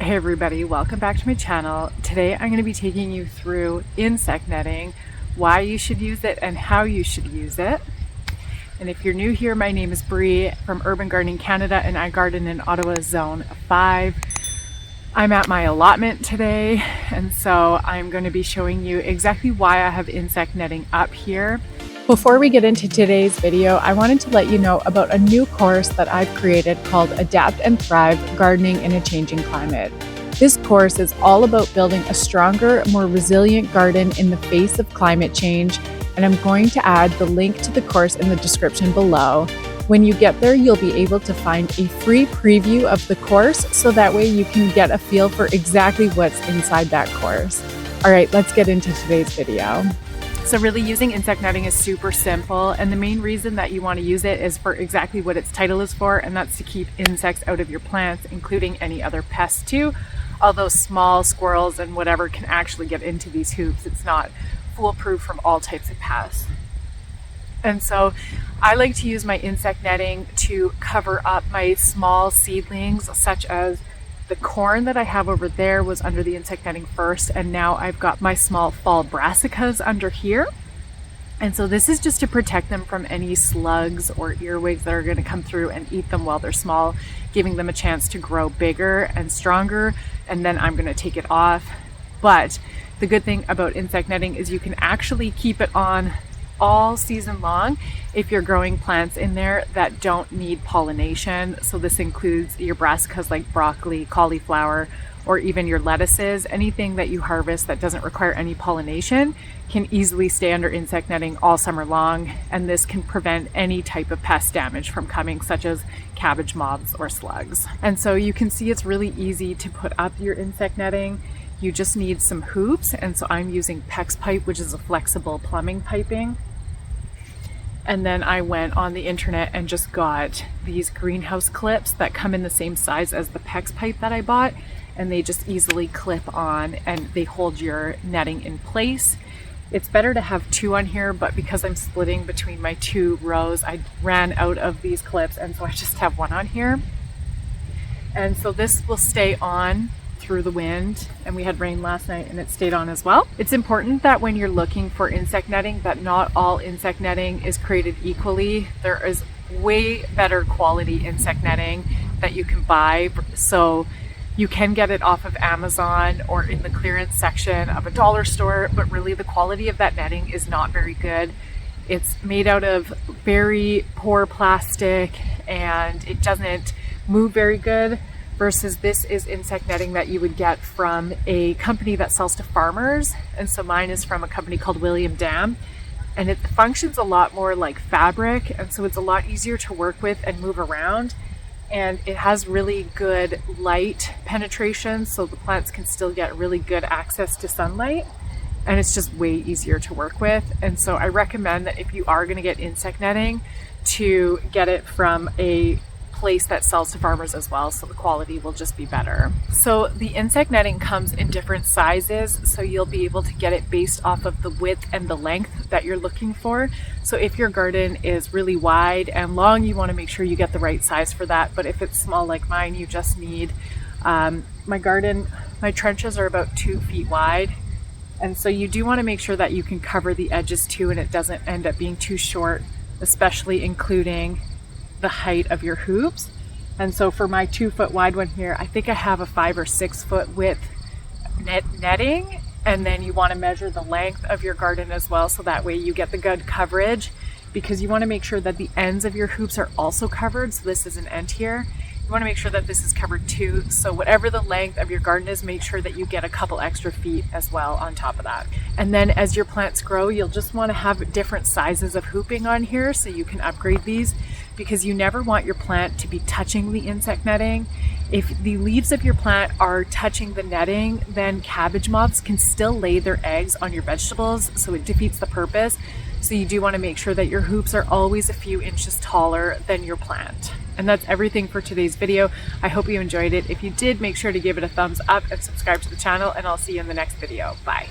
Hey everybody, welcome back to my channel. Today I'm going to be taking you through insect netting, why you should use it and how you should use it. And if you're new here, my name is Bree from Urban Gardening Canada and I garden in Ottawa Zone 5. I'm at my allotment today, and so I'm going to be showing you exactly why I have insect netting up here. Before we get into today's video, I wanted to let you know about a new course that I've created called Adapt and Thrive: Gardening in a Changing Climate. This course is all about building a stronger, more resilient garden in the face of climate change, and I'm going to add the link to the course in the description below. When you get there, you'll be able to find a free preview of the course, so that way you can get a feel for exactly what's inside that course. All right, let's get into today's video. So really, using insect netting is super simple, and the main reason that you want to use it is for exactly what its title is for, and that's to keep insects out of your plants, including any other pests too. Although small squirrels and whatever can actually get into these hoops, it's not foolproof from all types of pests. And so I like to use my insect netting to cover up my small seedlings, such as the corn that I have over there was under the insect netting first, and now I've got my small fall brassicas under here. And so this is just to protect them from any slugs or earwigs that are going to come through and eat them while they're small, giving them a chance to grow bigger and stronger, and then I'm going to take it off. But the good thing about insect netting is you can actually keep it on all season long if you're growing plants in there that don't need pollination. So this includes your brassicas like broccoli, cauliflower, or even your lettuces. Anything that you harvest that doesn't require any pollination can easily stay under insect netting all summer long, and this can prevent any type of pest damage from coming, such as cabbage moths or slugs. And so you can see it's really easy to put up your insect netting. You just need some hoops, and so I'm using PEX pipe, which is a flexible plumbing piping. And then I went on the internet and just got these greenhouse clips that come in the same size as the PEX pipe that I bought, and they just easily clip on and they hold your netting in place. It's better to have two on here, but because I'm splitting between my two rows, I ran out of these clips, and so I just have one on here. And so this will stay on through the wind, and we had rain last night and it stayed on as well. It's important that when you're looking for insect netting, that not all insect netting is created equally. There is way better quality insect netting that you can buy. So you can get it off of Amazon or in the clearance section of a dollar store, but really the quality of that netting is not very good. It's made out of very poor plastic and it doesn't move very good. Versus this is insect netting that you would get from a company that sells to farmers. And so mine is from a company called William Dam, and it functions a lot more like fabric, and so it's a lot easier to work with and move around, and it has really good light penetration, so the plants can still get really good access to sunlight, and it's just way easier to work with. And so I recommend that if you are going to get insect netting, to get it from a place that sells to farmers as well, so the quality will just be better. So the insect netting comes in different sizes, so you'll be able to get it based off of the width and the length that you're looking for. So if your garden is really wide and long, you want to make sure you get the right size for that. But if it's small like mine, you just need my trenches are about 2 feet wide, and so you do want to make sure that you can cover the edges too, and it doesn't end up being too short, especially including the height of your hoops. And so for my 2 foot wide one here, I think I have a 5 or 6 foot width netting, and then you want to measure the length of your garden as well, so that way you get the good coverage, because you want to make sure that the ends of your hoops are also covered. So this is an end here. You want to make sure that this is covered too. So whatever the length of your garden is, make sure that you get a couple extra feet as well on top of that. And then as your plants grow, you'll just want to have different sizes of hooping on here so you can upgrade these, because you never want your plant to be touching the insect netting. If the leaves of your plant are touching the netting, then cabbage moths can still lay their eggs on your vegetables, so it defeats the purpose. So you do want to make sure that your hoops are always a few inches taller than your plant. And that's everything for today's video. I hope you enjoyed it. If you did, make sure to give it a thumbs up and subscribe to the channel, and I'll see you in the next video. Bye.